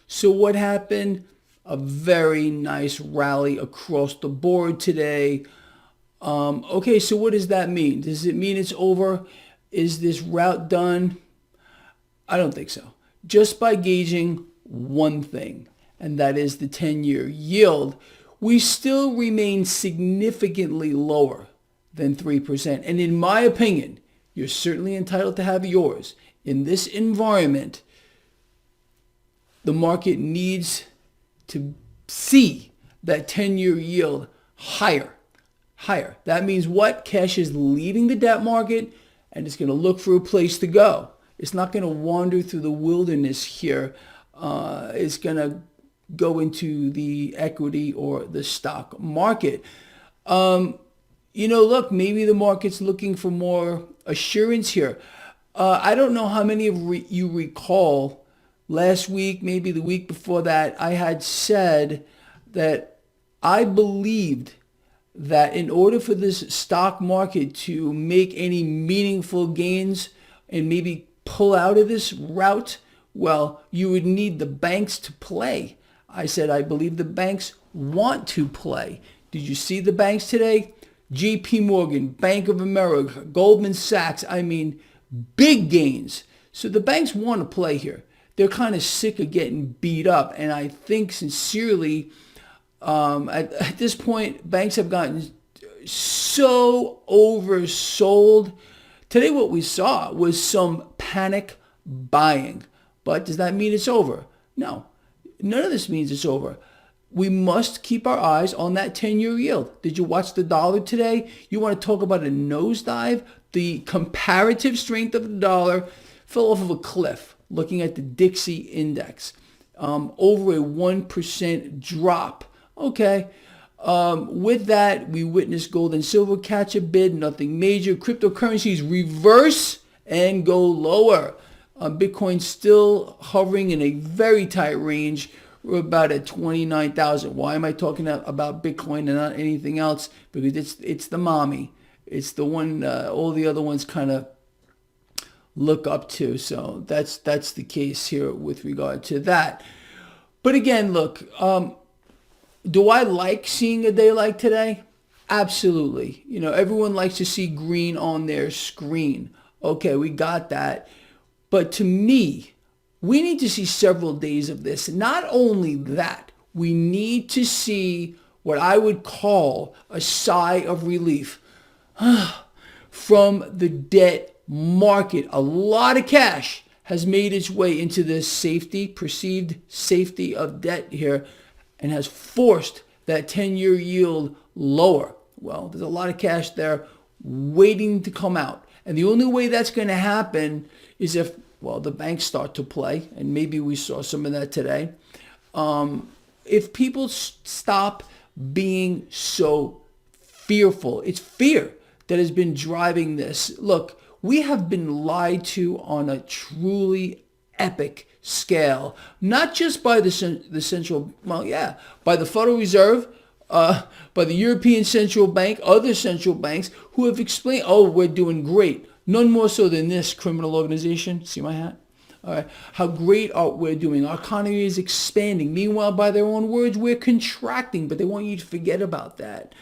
So what happened? A very nice rally across the board today. Okay, so what does that mean? Does it mean it's over? Is this route done? I don't think so. Just by gauging one thing, and that is the 10-year yield, we still remain significantly lower than 3%. And in my opinion, you're certainly entitled to have yours. In this environment, the market needs to see that 10-year yield higher. That means what? Cash is leaving the debt market and it's going to look for a place to go. It's not going to wander through the wilderness here. It's going to go into the equity or the stock market. Look, maybe the market's looking for more assurance here. I don't know how many of you recall last week, maybe the week before that, I had said that I believed that in order for this stock market to make any meaningful gains and maybe pull out of this route, well, you would need the banks to play. I said I believe the banks want to play. Did you see the banks today? JP Morgan, Bank of America, Goldman Sachs, big gains. So the banks want to play here. They're kind of sick of getting beat up. And I think sincerely, at this point, banks have gotten so oversold. Today what we saw was some panic buying. But does that mean it's over? No. None of this means it's over. We must keep our eyes on that 10-year yield. Did you watch the dollar today? You want to talk about a nosedive? The comparative strength of the dollar fell off of a cliff. Looking at the Dixie index, over a 1% drop. Okay. With that, we witnessed gold and silver catch a bid, nothing major. Cryptocurrencies reverse and go lower. Bitcoin still hovering in a very tight range. We're about at 29,000. Why am I talking about Bitcoin and not anything else? Because it's the mommy. It's the one, all the other ones kind of look up to. So that's the case here with regard to that. But again, look, do I like seeing a day like today? Absolutely. Everyone likes to see green on their screen. Okay, we got that. But to me, we need to see several days of this. Not only that, we need to see what I would call a sigh of relief from the debt market. A lot of cash has made its way into this perceived safety of debt here, and has forced that 10-year yield lower. Well, there's a lot of cash there waiting to come out. And the only way that's going to happen is if, the banks start to play, and maybe we saw some of that today. If people stop being so fearful, it's fear that has been driving this. Look, we have been lied to on a truly epic scale, not just by the central, by the Federal Reserve, by the European Central Bank, other central banks who have explained, we're doing great. None more so than this criminal organization. See my hat? All right. How great we're doing. Our economy is expanding. Meanwhile, by their own words, we're contracting, but they want you to forget about that.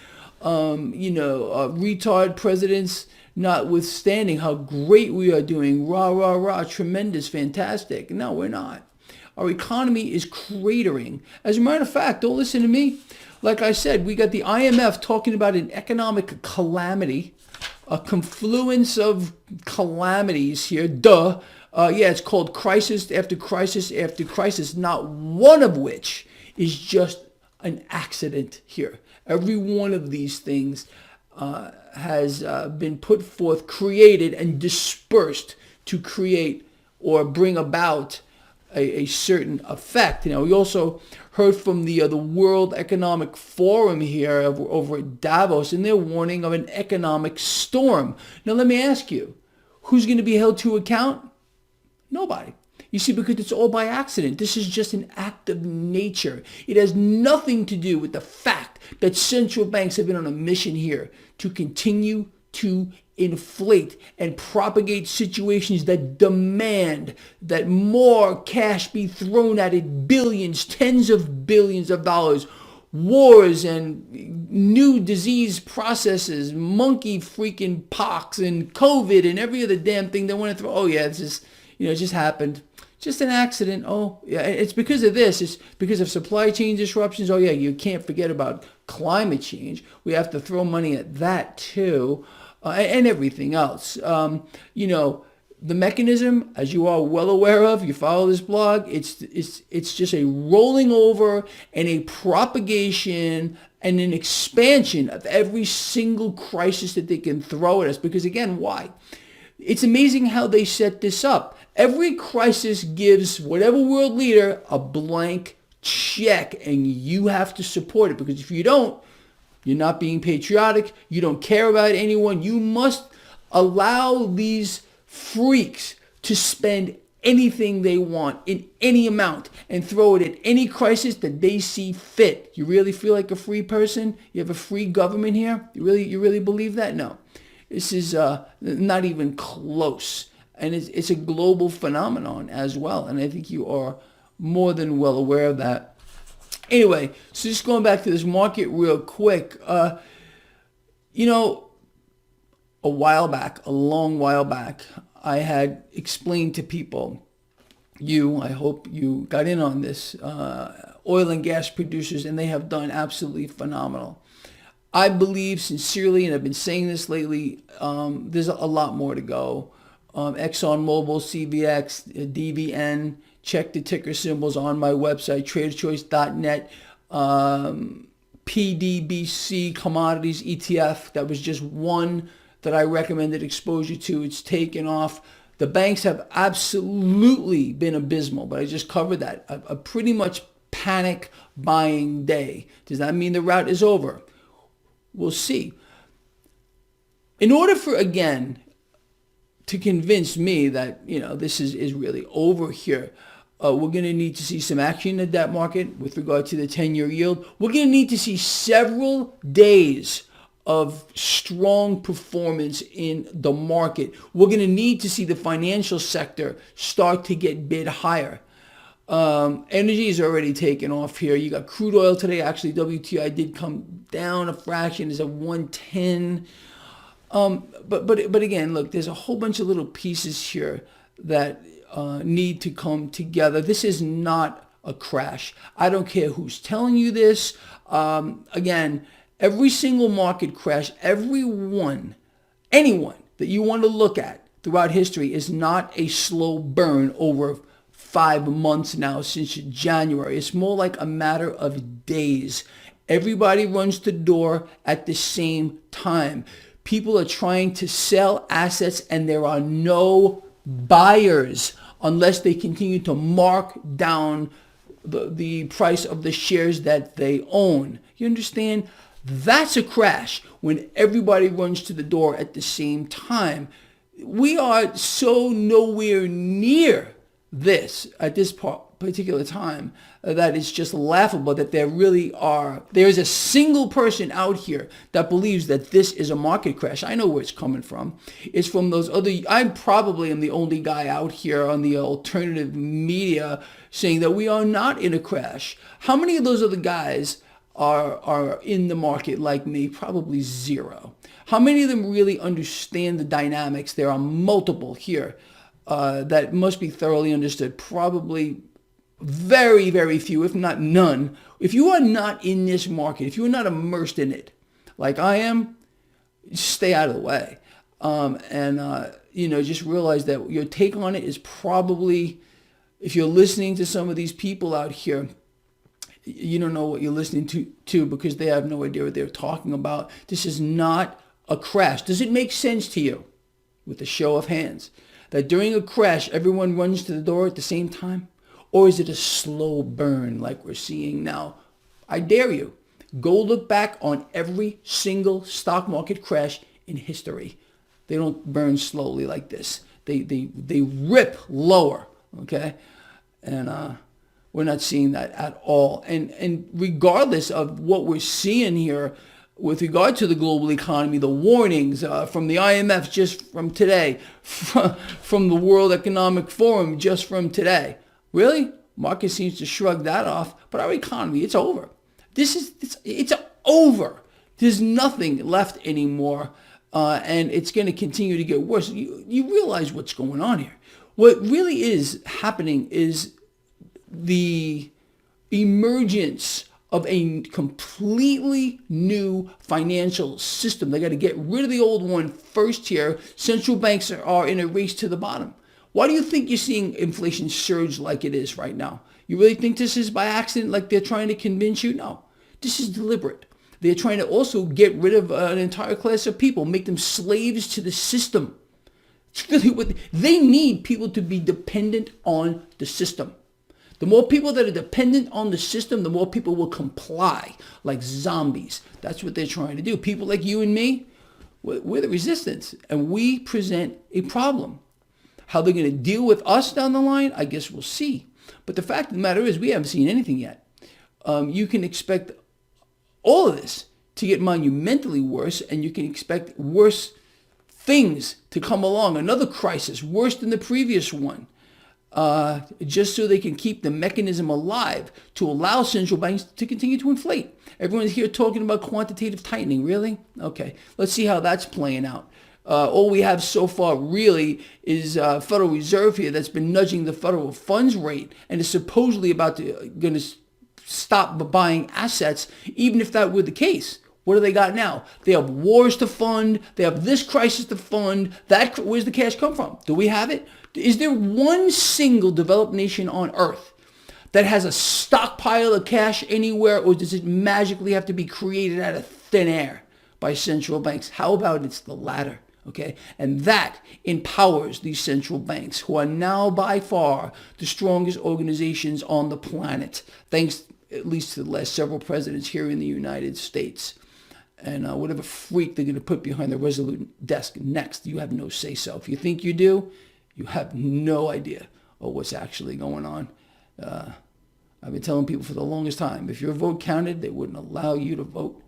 Retard presidents notwithstanding how great we are doing, rah, rah, rah, tremendous, fantastic. No, we're not. Our economy is cratering. As a matter of fact, don't listen to me. Like I said, we got the IMF talking about an economic calamity, a confluence of calamities here. It's called crisis after crisis after crisis, not one of which is just an accident here. Every one of these things has been put forth, created, and dispersed to create or bring about a certain effect. We also heard from the World Economic Forum here over at Davos, and they're warning of an economic storm. Now, let me ask you, who's going to be held to account? Nobody. You see, because it's all by accident. This is just an act of nature. It has nothing to do with the fact that central banks have been on a mission here to continue to inflate and propagate situations that demand that more cash be thrown at it, billions, tens of billions of dollars, wars and new disease processes, monkey freaking pox and COVID and every other damn thing they want to throw. Oh yeah, it's just, it just happened. Just an accident. Oh yeah, it's because of this. It's because of supply chain disruptions. Oh yeah, you can't forget about climate change. We have to throw money at that too, and everything else. The mechanism, as you are well aware of, you follow this blog, it's just a rolling over and a propagation and an expansion of every single crisis that they can throw at us. Because again, why? It's amazing how they set this up. Every crisis gives whatever world leader a blank check, and you have to support it, because if you don't, you're not being patriotic, you don't care about anyone. You must allow these freaks to spend anything they want in any amount and throw it at any crisis that they see fit. You really feel like a free person? You have a free government here? You really believe that? No. This is not even close. And it's a global phenomenon as well. And I think you are more than well aware of that. Anyway, so just going back to this market real quick. A long while back, I had explained to people, I hope you got in on this, oil and gas producers, and they have done absolutely phenomenal. I believe sincerely, and I've been saying this lately, there's a lot more to go. ExxonMobil, CVX, DVN, check the ticker symbols on my website, traderchoice.net. PDBC, Commodities, ETF, that was just one that I recommended exposure to. It's taken off. The banks have absolutely been abysmal, but I just covered that. A pretty much panic buying day. Does that mean the rout is over? We'll see. In order for, again, to convince me that, this is really over here, we're going to need to see some action in the debt market with regard to the 10-year yield. We're going to need to see several days of strong performance in the market. We're going to need to see the financial sector start to get bid higher. Energy is already taken off here. You got crude oil today. Actually, WTI did come down a fraction. It's at 110. But again, look, there's a whole bunch of little pieces here that need to come together. This is not a crash. I don't care who's telling you this. Again, every single market crash, anyone that you want to look at throughout history is not a slow burn over 5 months now since January. It's more like a matter of days. Everybody runs to the door at the same time. People are trying to sell assets and there are no buyers unless they continue to mark down the price of the shares that they own. You understand? That's a crash when everybody runs to the door at the same time. We are so nowhere near this at this particular time that it's just laughable that there's a single person out here that believes that this is a market crash. I know where it's coming from. It's from those I probably am the only guy out here on the alternative media saying that we are not in a crash. How many of those other guys are in the market like me? Probably zero. How many of them really understand the dynamics? There are multiple here that must be thoroughly understood. Probably very, very few, if not none. If you are not in this market, if you are not immersed in it, like I am, stay out of the way. Just realize that your take on it is probably, if you're listening to some of these people out here, you don't know what you're listening to because they have no idea what they're talking about. This is not a crash. Does it make sense to you, with a show of hands, that during a crash, everyone runs to the door at the same time? Or is it a slow burn like we're seeing now? I dare you. Go look back on every single stock market crash in history. They don't burn slowly like this. They rip lower, okay? And we're not seeing that at all. And regardless of what we're seeing here, with regard to the global economy, the warnings from the IMF just from today, from the World Economic Forum just from today. Really? Market seems to shrug that off, but our economy, it's over. It's over. There's nothing left anymore, and it's going to continue to get worse. You realize what's going on here. What really is happening is the emergence of a completely new financial system. They got to get rid of the old one first here. Central banks are in a race to the bottom. Why do you think you're seeing inflation surge like it is right now? You really think this is by accident, like they're trying to convince you? No, this is deliberate. They're trying to also get rid of an entire class of people, make them slaves to the system. It's really what they need, people to be dependent on the system. The more people that are dependent on the system, the more people will comply like zombies. That's what they're trying to do. People like you and me, we're the resistance, and we present a problem. How they're going to deal with us down the line, I guess we'll see. But the fact of the matter is we haven't seen anything yet. You can expect all of this to get monumentally worse, and you can expect worse things to come along. Another crisis, worse than the previous one. Just so they can keep the mechanism alive to allow central banks to continue to inflate. Everyone's here talking about quantitative tightening. Really? Okay, let's see how that's playing out. All we have so far really is Federal Reserve here that's been nudging the federal funds rate and is supposedly going to stop buying assets, even if that were the case. What do they got now? They have wars to fund. They have this crisis to fund. Where's the cash come from? Do we have it? Is there one single developed nation on earth that has a stockpile of cash anywhere, or does it magically have to be created out of thin air by central banks? How about it's the latter? Okay, and that empowers these central banks, who are now by far the strongest organizations on the planet, thanks at least to the last several presidents here in the United States. And whatever freak they're going to put behind the Resolute desk next, you have no say-so. If you think you do, you have no idea of what's actually going on. I've been telling people for the longest time, if your vote counted, they wouldn't allow you to vote.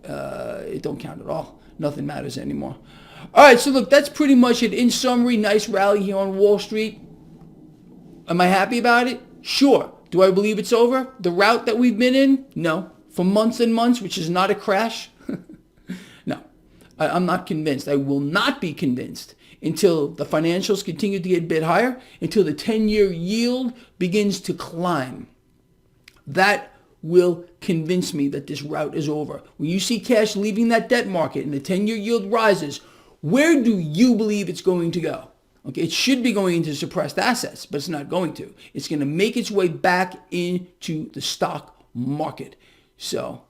It don't count at all. Nothing matters anymore. All right, so look, that's pretty much it. In summary, nice rally here on Wall Street. Am I happy about it? Sure. Do I believe it's over? The route that we've been in? No. For months and months, which is not a crash? No. I'm not convinced. I will not be convinced until the financials continue to get a bit higher, until the 10-year yield begins to climb. That will convince me that this route is over. When you see cash leaving that debt market and the 10-year yield rises, where do you believe it's going to go? Okay, it should be going into suppressed assets, but it's not going to. It's going to make its way back into the stock market. So